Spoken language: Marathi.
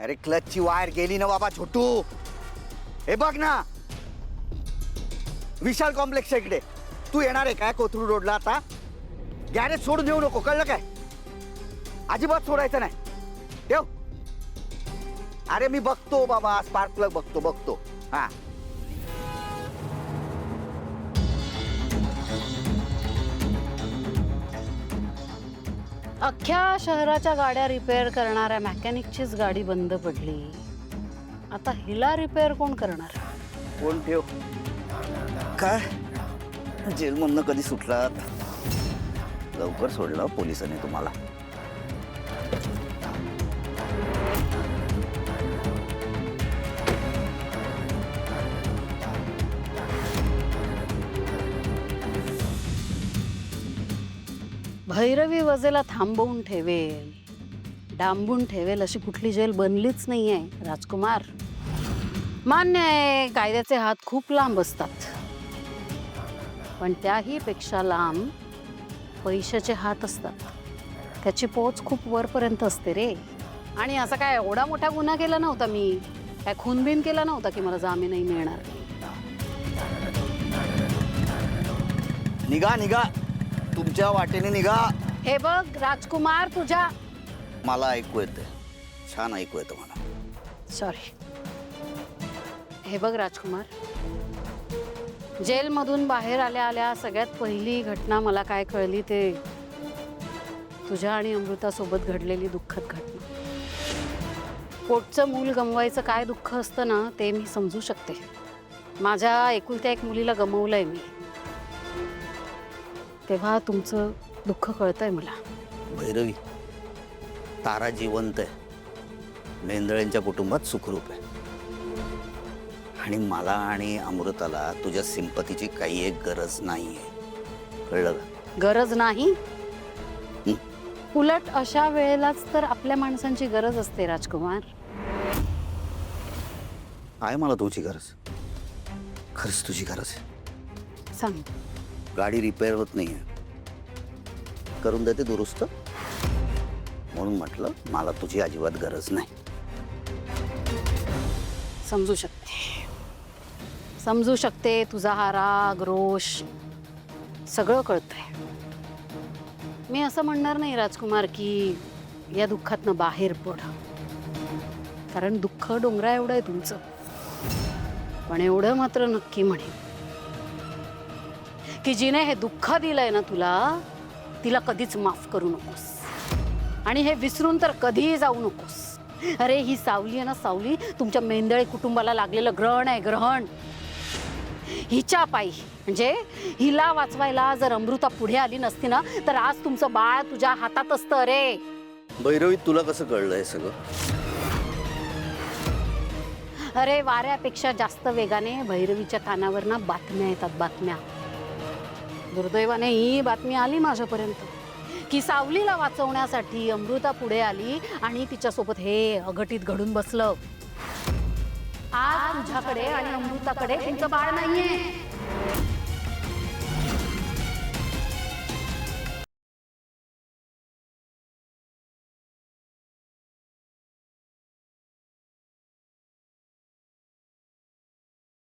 अरे क्लचची वायर गेली ना बाबा छोटू. हे बघ ना, विशाल कॉम्प्लेक्स इकडे. तू येणार आहे काय कोथरूड रोडला? आता गॅरेज सोडून येऊ नको, कळलं काय? अजिबात सोडायचं नाही. ठेव. अरे मी बघतो बाबा, स्पार्क प्लग बघतो. हा अख्ख्या शहराच्या गाड्या रिपेअर करणाऱ्या मेकॅनिकचीच गाडी बंद पडली. आता हिला रिपेअर कोण करणार? कोण ठेव. काय जेलमधनं कधी सुटलात? लवकर सोडलं पोलिसांनी तुम्हाला. भैरवी वजेला थांबवून ठेवेल, डांबून ठेवेल अशी कुठली जेल बनलीच नाहीये राजकुमार. मान्य आहे, कायद्याचे हात खूप लांब असतात, पण त्याही पेक्षा लांब पैशाचे हात असतात. त्याची पोच खूप वरपर्यंत असते रे. आणि असा काय एवढा मोठा गुन्हा केला नव्हता मी, काय खूनबिन केला नव्हता की मला जामीनही मिळणार. निघा, तुमच्या वाटेने निघा. हे बघ राजकुमार, तुझ्या मला ऐकू येतं, छान ऐकू येतं मला. सॉरी. हे बघ राजकुमार, जेलमधून बाहेर आल्या आल्या सगळ्यात पहिली घटना मला काय कळली ते तुझ्या आणि अमृतासोबत घडलेली दुःखद घटना. पोटचं मूल गमवायचं काय दुःख असतं ना, ते मी समजू शकते. माझ्या एकुलत्या एक मुलीला गमवलंय मी, तेव्हा तुमचं दुःख कळतंय मला. भैरवी, तारा जिवंत आहे, मेंदळ्यांच्या कुटुंबात सुखरूप आहे. आणि मला आणि अमृताला तुझ्या सिंपतीची काही एक गरज नाहीये, कळलं का? गरज नाही? उलट अशा वेळेलाच तर आपल्या माणसांची गरज असते राजकुमार. आहे मला तुझी गरज, खरंच तुझी गरज आहे. सांग. गाडी रिपेअर होत नाहीये, करून देते दुरुस्त, म्हणून म्हटलं मला तुझी अजिबात गरज नाही. समजू शकते तुझा हा राग रोष सगळं कळतंय. मी असं म्हणणार नाही राजकुमार की या दुःखातनं बाहेर पड, कारण दुःख डोंगरा एवढं आहे तुमचं. पण एवढं मात्र नक्की म्हणेन की जिने हे दुःख दिलंय ना तुला, तिला कधीच माफ करू नकोस. आणि हे विसरून तर कधीही जाऊ नकोस. अरे ही सावली आहे ना सावली, तुमच्या मेंदळे कुटुंबाला लागलेलं ग्रहण आहे, ग्रहण. हिच्या पायी म्हणजे हिला वाचवायला जर अमृता पुढे आली नसती ना, तर आज तुमचं बाळ तुझ्या हातात असतं रे. भैरवी, तुला कसं कळलं हे सगळं? अरे वाऱ्यापेक्षा जास्त वेगाने भैरवीच्या कानावर ना बातम्या येतात, बातम्या. दुर्दैवाने ही बातमी आली माझ्यापर्यंत की सावलीला वाचवण्यासाठी अमृता पुढे आली आणि तिच्यासोबत हे अघटित घडून बसलं. आज तुझ्याकडे आणि अमृताकडे तुमचं बाळ नाहीये.